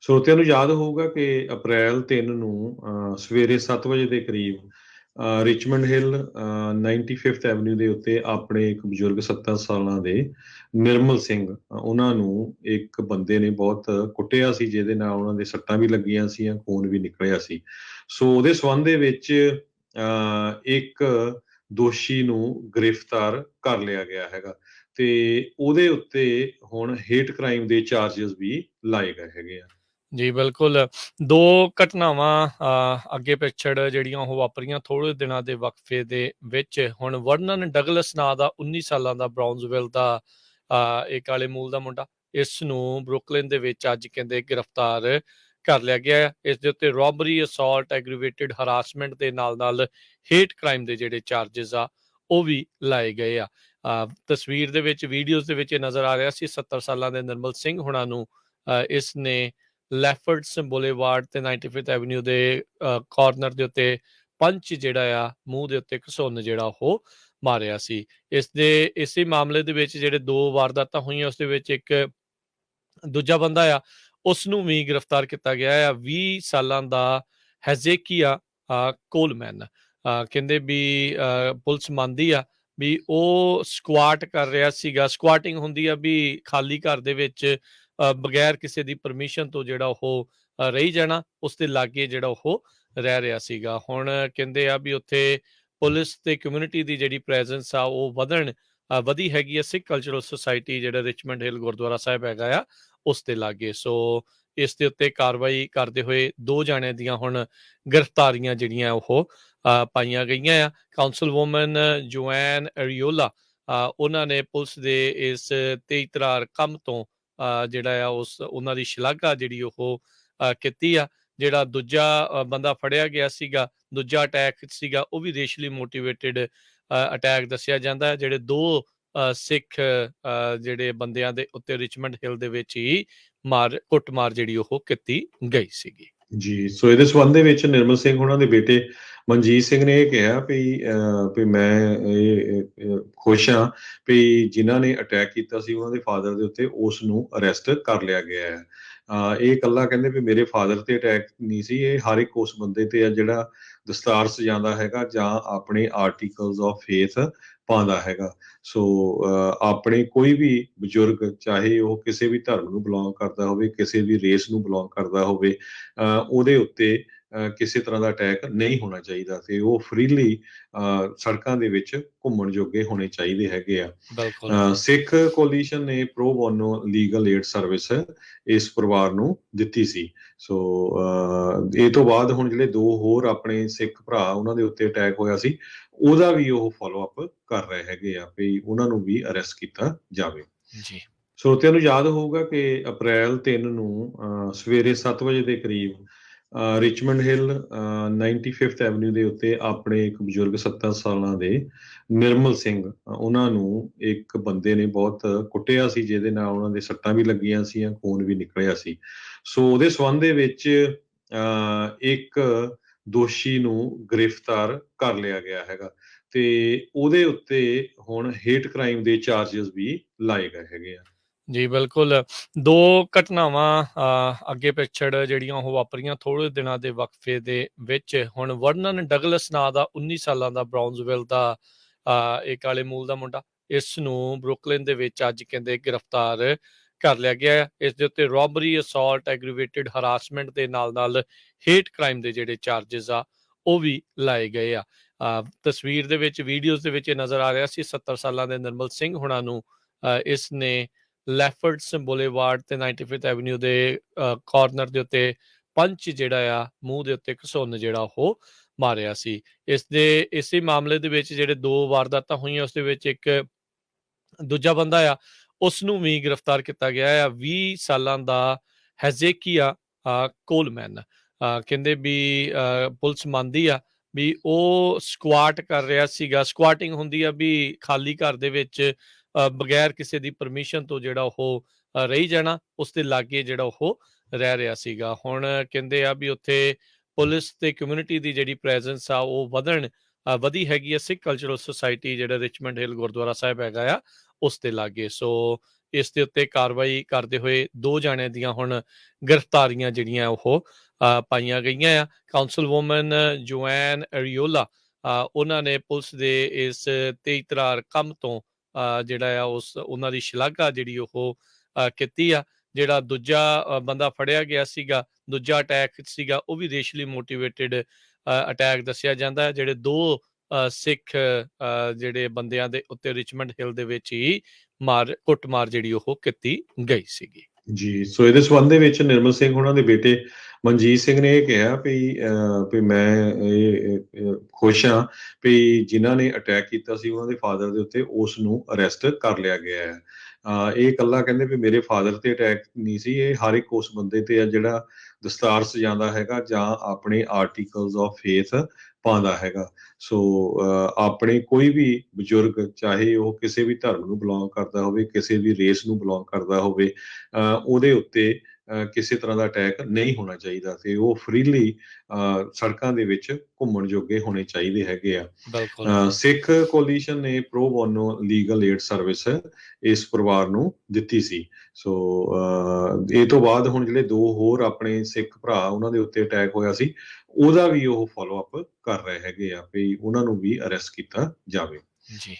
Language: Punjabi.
ਸਰੋਤਿਆਂ ਨੂੰ ਯਾਦ ਹੋਊਗਾ ਕਿ ਅਪ੍ਰੈਲ 3 ਨੂੰ ਸਵੇਰੇ 7 ਵਜੇ ਦੇ ਕਰੀਬ ਰਿਚਮੰਡ ਹਿੱਲ 95th ਐਵਨਿਊ ਦੇ ਉੱਤੇ ਆਪਣੇ ਇੱਕ ਬਜ਼ੁਰਗ 70 ਸਾਲਾਂ ਦੇ ਨਿਰਮਲ ਸਿੰਘ ਉਹਨਾਂ ਨੂੰ ਇੱਕ ਬੰਦੇ ਨੇ ਬਹੁਤ ਕੁੱਟਿਆ ਸੀ, ਜਿਹਦੇ ਨਾਲ ਉਹਨਾਂ ਦੇ ਸੱਟਾਂ ਵੀ ਲੱਗੀਆਂ ਸੀ, ਖੂਨ ਵੀ ਨਿਕਲਿਆ ਸੀ। ਸੋ ਉਹਦੇ ਸੰਬੰਧ ਦੇ ਵਿੱਚ ਇੱਕ ਦੋਸ਼ੀ ਨੂੰ ਗ੍ਰਿਫਤਾਰ ਕਰ ਲਿਆ ਗਿਆ ਹੈਗਾ ਤੇ ਉਹਦੇ ਉੱਤੇ ਹੁਣ ਹੇਟ ਕ੍ਰਾਈਮ ਦੇ ਚਾਰजेस ਵੀ ਲਾਏ ਗਏ ਹੈਗੇ ਆ। ਜੀ ਬਿਲਕੁਲ। ਦੋ ਘਟਨਾਵਾਂ ਅੱਗੇ ਪਿੱਛੜ ਜਿਹੜੀਆਂ ਉਹ ਵਾਪਰੀਆਂ ਥੋੜ੍ਹੇ ਦਿਨਾਂ ਦੇ ਵਕਫੇ ਦੇ ਵਿੱਚ। ਹੁਣ ਵਰਨਨ ਡਗਲਸ ਨਾਂ ਦਾ 19 ਸਾਲਾਂ ਦਾ ਬਰਾਊਨਜ਼ਵਿਲ ਦਾ ਇਹ ਕਾਲੇ ਮੂਲ ਦਾ ਮੁੰਡਾ, ਇਸ ਨੂੰ ਬਰੁਕਲਿਨ ਦੇ ਵਿੱਚ ਅੱਜ ਕਹਿੰਦੇ ਗ੍ਰਿਫਤਾਰ ਕਰ ਲਿਆ ਗਿਆ ਹੈ। ਇਸ ਦੇ ਉੱਤੇ ਰੋਬਰੀ, ਅਸੌਲਟ, ਐਗਰੀਵੇਟਿਡ ਹਰਾਸਮੈਂਟ ਦੇ ਨਾਲ ਹੇਟ ਕ੍ਰਾਈਮ ਦੇ ਜਿਹੜੇ ਚਾਰजेस ਆ ਉਹ ਵੀ ਲਾਏ ਗਏ ਆ। ਤਸਵੀਰ ਦੇ ਵਿੱਚ, ਵੀਡੀਓਜ਼ ਦੇ ਵਿੱਚ ਇਹ ਨਜ਼ਰ ਆ ਰਿਹਾ ਸੀ 70 ਸਾਲਾਂ ਦੇ ਨਿਰਮਲ ਸਿੰਘ ਹੁਣਾਂ ਨੂੰ ਇਸ ਨੇ ਲੈਫਰਡਸ ਬੁਲੇਵਾਰਡ ਤੇ 95th ਐਵਨਿਊ ਦੇ ਕਾਰਨਰ ਦੇ ਉੱਤੇ ਪੰਚ ਜਿਹੜਾ ਆ ਮੂੰਹ ਦੇ ਉੱਤੇ ਘਸੁੰਨ ਜਿਹੜਾ ਉਹ ਮਾਰਿਆ ਸੀ। ਇਸੇ ਮਾਮਲੇ ਦੇ ਵਿੱਚ ਜਿਹੜੇ ਦੋ ਵਾਰਦਾਤਾਂ ਹੋਈਆਂ ਉਸ ਦੇ ਵਿੱਚ ਇੱਕ ਦੂਜਾ ਬੰਦਾ ਆ ਉਸ ਨੂੰ ਵੀ ਗ੍ਰਿਫਤਾਰ ਕੀਤਾ ਗਿਆ ਆ, 20 ਸਾਲਾਂ ਦਾ ਹੈਜ਼ੇਕੀਆ ਕੋਲਮੈਨ। ਕਹਿੰਦੇ ਵੀ ਪੁਲਿਸ ਮੰਨਦੀ ਆ ਵੀ ਉਹ ਸਕੁਆਟ ਕਰ ਰਿਹਾ ਸੀਗਾ। ਸਕੁਆਟਿੰਗ ਹੁੰਦੀ ਆ ਵੀ ਖਾਲੀ ਘਰ ਦੇ ਵਿੱਚ ਬਗੈਰ ਕਿਸੇ ਦੀ ਪਰਮਿਸ਼ਨ ਤੋਂ ਜਿਹੜਾ ਉਹ ਰਹੀ ਜਾਣਾ, ਉਸ ਦੇ ਲਾਗੇ ਜਿਹੜਾ ਉਹ ਰਹਿ ਰਿਹਾ ਸੀਗਾ। ਹੁਣ ਕਹਿੰਦੇ ਆ ਵੀ ਉੱਥੇ ਪੁਲਿਸ ਤੇ ਕਮਿਊਨਿਟੀ ਦੀ ਜਿਹੜੀ ਪ੍ਰੈਜ਼ੈਂਸ ਆ ਉਹ ਵਧੀ ਹੈਗੀ ਆ। ਸਿੱਖ ਕਲਚਰਲ ਸੁਸਾਇਟੀ ਜਿਹੜਾ ਰਿਚਮੰਡ ਹਿੱਲ ਗੁਰਦੁਆਰਾ ਸਾਹਿਬ ਹੈਗਾ ਆ ਉਸ ਦੇ ਲਾਗੇ। ਸੋ ਇਸ ਦੇ ਉੱਤੇ ਕਾਰਵਾਈ ਕਰਦੇ ਹੋਏ 2 ਜਾਣਿਆਂ ਦੀਆਂ ਹੁਣ ਗ੍ਰਿਫਤਾਰੀਆਂ ਜਿਹੜੀਆਂ ਉਹ ਪਾਈਆਂ ਗਈਆਂ ਆ। ਕਾਉਂਸਲ ਵੂਮਨ ਜੋਐਨ ਅਰੀਓਲਾ ਉਹਨਾਂ ਨੇ ਪੁਲਿਸ ਦੇ ਇਸ ਤੇਜ਼ਤਰਾਰ ਕੰਮ ਤੋਂ ਜਿਹੜਾ ਆ ਉਹਨਾਂ ਦੀ ਸ਼ਲਾਘਾ ਜਿਹੜੀ ਉਹ ਕੀਤੀ ਆ। ਜਿਹੜਾ ਦੂਜਾ ਬੰਦਾ ਫੜਿਆ ਗਿਆ ਸੀਗਾ, ਦੂਜਾ ਅਟੈਕ ਸੀਗਾ, ਉਹ ਵੀ ਰੇਸ਼ਲੀ ਮੋਟੀਵੇਟਿਡ ਅਟੈਕ ਦੱਸਿਆ ਜਾਂਦਾ ਹੈ। ਜਿਹੜੇ 2 ਸਿੱਖ ਜਿਹੜੇ ਬੰਦਿਆਂ ਦੇ ਉੱਤੇ ਰਿਚਮੰਡ ਹਿੱਲ ਦੇ ਵਿੱਚ ਹੀ ਕੁੱਟਮਾਰ ਜਿਹੜੀ ਉਹ ਕੀਤੀ ਗਈ ਸੀਗੀ। ਜੀ, ਸੋ ਇਹਦੇ ਸੰਬੰਧ ਦੇ ਵਿੱਚ ਨਿਰਮਲ ਸਿੰਘ ਉਹਨਾਂ ਦੇ ਬੇਟੇ ਮਨਜੀਤ ਸਿੰਘ ਨੇ ਇਹ ਕਿਹਾ ਵੀ ਮੈਂ ਇਹ ਖੁਸ਼ ਹਾਂ ਵੀ ਜਿਨ੍ਹਾਂ ਨੇ ਅਟੈਕ ਕੀਤਾ ਸੀ ਉਹਨਾਂ ਦੇ ਫਾਦਰ ਦੇ ਉੱਤੇ ਉਸ ਨੂੰ ਅਰੈਸਟ ਕਰ ਲਿਆ ਗਿਆ ਹੈ। ਇਹ ਇਕੱਲਾ ਕਹਿੰਦੇ ਵੀ ਮੇਰੇ ਫਾਦਰ ਤੇ ਅਟੈਕ ਨਹੀਂ ਸੀ, ਇਹ ਹਰ ਇੱਕ ਉਸ ਬੰਦੇ ਤੇ ਆ ਜਿਹੜਾ ਦਸਤਾਰ ਸਜਾਉਂਦਾ ਹੈਗਾ ਜਾਂ ਆਪਣੇ ਆਰਟੀਕਲਸ ਆਫ ਫੇਥ ਪਾਉਂਦਾ ਹੈਗਾ। ਸੋ ਆਪਣੇ ਕੋਈ ਵੀ ਬਜ਼ੁਰਗ, ਚਾਹੇ ਉਹ ਕਿਸੇ ਵੀ ਧਰਮ ਨੂੰ ਬਿਲੋਂਗ ਕਰਦਾ ਹੋਵੇ, ਕਿਸੇ ਵੀ ਰੇਸ ਨੂੰ ਬਿਲੋਂਗ ਕਰਦਾ ਹੋਵੇ, ਉਹਦੇ ਉੱਤੇ ਕਿਸੇ ਤਰ੍ਹਾਂ ਦਾ ਅਟੈਕ ਨਹੀਂ ਹੋਣਾ ਚਾਹੀਦਾ ਤੇ ਉਹ ਫਰੀਲੀ ਸੜਕਾਂ ਦੇ ਵਿੱਚ ਘੁੰਮਣ ਜੋਗੇ ਹੋਣੇ ਚਾਹੀਦੇ ਹੈਗੇ ਆ। ਸਿੱਖ ਕੋਲੀਸ਼ਨ ਨੇ pro bono legal aid service ਇਸ ਪਰਿਵਾਰ ਨੂੰ ਦਿੱਤੀ ਸੀ। ਸੋ ਇਹ ਤੋਂ ਬਾਅਦ ਹੁਣ ਜਿਹੜੇ 2 ਹੋਰ ਆਪਣੇ ਸਿੱਖ ਭਰਾ ਉਹਨਾਂ ਦੇ ਉੱਤੇ ਅਟੈਕ ਹੋਇਆ ਸੀ, ਉਹਦਾ ਵੀ ਉਹ ਫੋਲੋ ਅਪ ਕਰ ਰਹੇ ਹੈਗੇ ਆ ਵੀ ਉਹਨਾਂ ਨੂੰ ਵੀ ਅਰੈਸਟ ਕੀਤਾ ਜਾਵੇ। ਜੀ, ਸਰੋਤਿਆਂ ਨੂੰ ਯਾਦ ਹੋਊਗਾ ਕਿ ਅਪ੍ਰੈਲ 3 ਨੂੰ ਸਵੇਰੇ 7 ਵਜੇ ਦੇ ਕਰੀਬ ਰਿਚਮੰਡ ਹਿੱਲ 95th ਐਵਨਿਊ ਦੇ ਉੱਤੇ ਆਪਣੇ ਇੱਕ ਬਜ਼ੁਰਗ 70 ਸਾਲਾਂ ਦੇ ਨਿਰਮਲ ਸਿੰਘ ਉਹਨਾਂ ਨੂੰ ਇੱਕ ਬੰਦੇ ਨੇ ਬਹੁਤ ਕੁੱਟਿਆ ਸੀ, ਜਿਹਦੇ ਨਾਲ ਉਹਨਾਂ ਦੇ ਸੱਟਾਂ ਵੀ ਲੱਗੀਆਂ ਸੀ, ਖੂਨ ਵੀ ਨਿਕਲਿਆ ਸੀ। ਸੋ ਉਹਦੇ ਸੰਬੰਧ ਦੇ ਵਿੱਚ ਇੱਕ ਦੋਸ਼ੀ ਨੂੰ ਗ੍ਰਿਫਤਾਰ ਕਰ ਲਿਆ ਗਿਆ ਹੈਗਾ ਤੇ ਉਹਦੇ ਉੱਤੇ ਹੁਣ ਹੇਟ ਕ੍ਰਾਈਮ ਦੇ ਚਾਰजेस ਵੀ ਲਾਏ ਗਏ ਹੈਗੇ ਆ। ਜੀ ਬਿਲਕੁਲ। 2 ਘਟਨਾਵਾਂ ਅੱਗੇ ਪਿੱਛੜ ਜਿਹੜੀਆਂ ਉਹ ਵਾਪਰੀਆਂ ਥੋੜ੍ਹੇ ਦਿਨਾਂ ਦੇ ਵਕਫੇ ਦੇ ਵਿੱਚ। ਹੁਣ ਵਰਨਨ ਡਗਲਸ ਨਾਂ ਦਾ 19 ਸਾਲਾਂ ਦਾ ਬਰਾਊਨਜ਼ਵਿਲ ਦਾ ਇਹ ਕਾਲੇ ਮੂਲ ਦਾ ਮੁੰਡਾ, ਇਸ ਨੂੰ ਬਰੁਕਲਿਨ ਦੇ ਵਿੱਚ ਅੱਜ ਕਹਿੰਦੇ ਗ੍ਰਿਫਤਾਰ ਕਰ ਲਿਆ ਗਿਆ ਹੈ। ਇਸ ਦੇ ਉੱਤੇ ਰੋਬਰੀ, ਅਸੌਲਟ, ਐਗਰੀਵੇਟਿਡ ਹਰਾਸਮੈਂਟ ਦੇ ਨਾਲ ਹੇਟ ਕ੍ਰਾਈਮ ਦੇ ਜਿਹੜੇ ਚਾਰजेस ਆ ਉਹ ਵੀ ਲਾਏ ਗਏ ਆ। ਤਸਵੀਰ ਦੇ ਵਿੱਚ, ਵੀਡੀਓਜ਼ ਦੇ ਵਿੱਚ ਇਹ ਨਜ਼ਰ ਆ ਰਿਹਾ ਸੀ 70 ਸਾਲਾਂ ਦੇ ਨਿਰਮਲ ਸਿੰਘ ਹੁਣਾਂ ਨੂੰ ਇਸ ਨੇ ਲੈਫਰਡਸ ਬੁਲੇਵਾਰਡ ਤੇ 95th ਐਵਨਿਊ ਦੇ ਕਾਰਨਰ ਦੇ ਉੱਤੇ ਪੰਚ ਜਿਹੜਾ ਆ ਮੂੰਹ ਦੇ ਉੱਤੇ ਘਸੁੰਨ ਜਿਹੜਾ ਉਹ ਮਾਰਿਆ ਸੀ। ਇਸੇ ਮਾਮਲੇ ਦੇ ਵਿੱਚ ਜਿਹੜੇ 2 ਵਾਰਦਾਤਾਂ ਹੋਈਆਂ ਉਸ ਦੇ ਵਿੱਚ ਇੱਕ ਦੂਜਾ ਬੰਦਾ ਆ ਉਸ ਨੂੰ ਵੀ ਗ੍ਰਿਫਤਾਰ ਕੀਤਾ ਗਿਆ ਆ, 20 ਸਾਲਾਂ ਦਾ ਹੈਜ਼ੇਕੀਆ ਕੋਲਮੈਨ। ਕਹਿੰਦੇ ਵੀ ਪੁਲਿਸ ਮੰਨਦੀ ਆ ਵੀ ਉਹ ਸਕੁਆਟ ਕਰ ਰਿਹਾ ਸੀਗਾ। ਸਕੁਆਟਿੰਗ ਹੁੰਦੀ ਆ ਵੀ ਖਾਲੀ ਘਰ ਦੇ ਵਿੱਚ ਬਗੈਰ ਕਿਸੇ ਦੀ ਪਰਮਿਸ਼ਨ ਤੋਂ ਜਿਹੜਾ ਉਹ ਰਹੀ ਜਾਣਾ, ਉਸ ਦੇ ਲਾਗੇ ਜਿਹੜਾ ਉਹ ਰਹਿ ਰਿਹਾ ਸੀਗਾ। ਹੁਣ ਕਹਿੰਦੇ ਆ ਵੀ ਉੱਥੇ ਪੁਲਿਸ ਤੇ ਕਮਿਊਨਿਟੀ ਦੀ ਜਿਹੜੀ ਪ੍ਰੈਜ਼ੈਂਸ ਆ ਉਹ ਵਧੀ ਹੈਗੀ ਆ। ਸਿੱਖ ਕਲਚਰਲ ਸੁਸਾਇਟੀ ਜਿਹੜਾ ਰਿਚਮੰਡ ਹਿੱਲ ਗੁਰਦੁਆਰਾ ਸਾਹਿਬ ਹੈਗਾ ਆ ਉਸ ਦੇ ਲਾਗੇ। ਸੋ ਇਸ ਦੇ ਉੱਤੇ ਕਾਰਵਾਈ ਕਰਦੇ ਹੋਏ 2 ਜਾਣਿਆਂ ਦੀਆਂ ਹੁਣ ਗ੍ਰਿਫਤਾਰੀਆਂ ਜਿਹੜੀਆਂ ਉਹ ਪਾਈਆਂ ਗਈਆਂ ਆ। ਕਾਉਂਸਲ ਵੂਮਨ ਜੋਐਨ ਅਰੀਓਲਾ ਉਹਨਾਂ ਨੇ ਪੁਲਿਸ ਦੇ ਇਸ ਤੇਜ਼ਤਰਾਰ ਕੰਮ ਤੋਂ ਜਿਹੜਾ ਆ ਉਹਨਾਂ ਦੀ ਸ਼ਲਾਘਾ ਜਿਹੜੀ ਉਹ ਕੀਤੀ ਆ। ਜਿਹੜਾ ਦੂਜਾ ਬੰਦਾ ਫੜਿਆ ਗਿਆ ਸੀਗਾ, ਦੂਜਾ ਅਟੈਕ ਸੀਗਾ, ਉਹ ਵੀ ਰੇਸ਼ਲੀ ਮੋਟੀਵੇਟਿਡ ਅਟੈਕ ਦੱਸਿਆ ਜਾਂਦਾ। ਜਿਹੜੇ 2 ਸਿੱਖ ਜਿਹੜੇ ਬੰਦਿਆਂ ਦੇ ਉੱਤੇ ਰਿਚਮੰਡ ਹਿੱਲ ਦੇ ਵਿੱਚ ਹੀ ਕੁੱਟਮਾਰ ਜਿਹੜੀ ਉਹ ਕੀਤੀ ਗਈ ਸੀਗੀ। ਜੀ, ਸੋ ਇਹਦੇ ਸੰਬੰਧ ਦੇ ਵਿੱਚ ਨਿਰਮਲ ਸਿੰਘ ਉਹਨਾਂ ਦੇ ਬੇਟੇ ਮਨਜੀਤ ਸਿੰਘ ਨੇ ਇਹ ਕਿਹਾ ਵੀ ਮੈਂ ਖੁਸ਼ ਹਾਂ ਵੀ ਜਿਨ੍ਹਾਂ ਨੇ ਅਟੈਕ ਕੀਤਾ ਸੀ ਉਹਨਾਂ ਦੇ ਫਾਦਰ ਦੇ ਉੱਤੇ ਉਸ ਨੂੰ ਅਰੈਸਟ ਕਰ ਲਿਆ ਗਿਆ ਹੈ। ਇਹ ਇਕੱਲਾ ਕਹਿੰਦੇ ਵੀ ਮੇਰੇ ਫਾਦਰ ਤੇ ਅਟੈਕ ਨਹੀਂ ਸੀ, ਇਹ ਹਰ ਇੱਕ ਉਸ ਬੰਦੇ ਤੇ ਆ ਜਿਹੜਾ ਦਸਤਾਰ ਸਜਾਉਂਦਾ ਹੈਗਾ ਜਾਂ ਆਪਣੇ ਆਰਟੀਕਲਸ ਆਫ ਫੇਥ ਪਾਉਂਦਾ ਹੈਗਾ। ਸੋ ਆਪਣੇ ਕੋਈ ਵੀ ਬਜ਼ੁਰਗ, ਚਾਹੇ ਉਹ ਕਿਸੇ ਵੀ ਧਰਮ ਨੂੰ ਬਿਲੋਂਗ ਕਰਦਾ ਹੋਵੇ, ਕਿਸੇ ਵੀ ਰੇਸ ਨੂੰ ਬਿਲੋਂਗ ਕਰਦਾ ਹੋਵੇ, ਉਹਦੇ ਉੱਤੇ ਕਿਸੇ ਤਰ੍ਹਾਂ ਦਾ ਅਟੈਕ ਨਹੀਂ ਹੋਣਾ ਚਾਹੀਦਾ ਤੇ ਉਹ ਫ੍ਰੀਲੀ ਸੜਕਾਂ ਦੇ ਵਿੱਚ ਘੁੰਮਣ ਜੋਗੇ ਹੋਣੇ ਚਾਹੀਦੇ ਹੈਗੇ ਆ। ਸਿੱਖ ਕੋਲੀਸ਼ਨ ਨੇ pro bono legal aid service ਇਸ ਪਰਿਵਾਰ ਨੂੰ ਦਿੱਤੀ ਸੀ। ਸੋ ਇਹ ਤੋਂ ਬਾਅਦ ਹੁਣ ਜਿਹੜੇ 2 ਹੋਰ ਆਪਣੇ ਸਿੱਖ ਭਰਾ ਉਹਨਾਂ ਦੇ ਉੱਤੇ ਅਟੈਕ ਹੋਇਆ ਸੀ, ਉਹਦਾ ਵੀ ਉਹ ਫੋਲੋ ਅਪ ਕਰ ਰਹੇ ਹੈਗੇ ਆ ਵੀ ਉਹਨਾਂ ਨੂੰ ਵੀ ਅਰੈਸਟ ਕੀਤਾ ਜਾਵੇ। ਜੀ।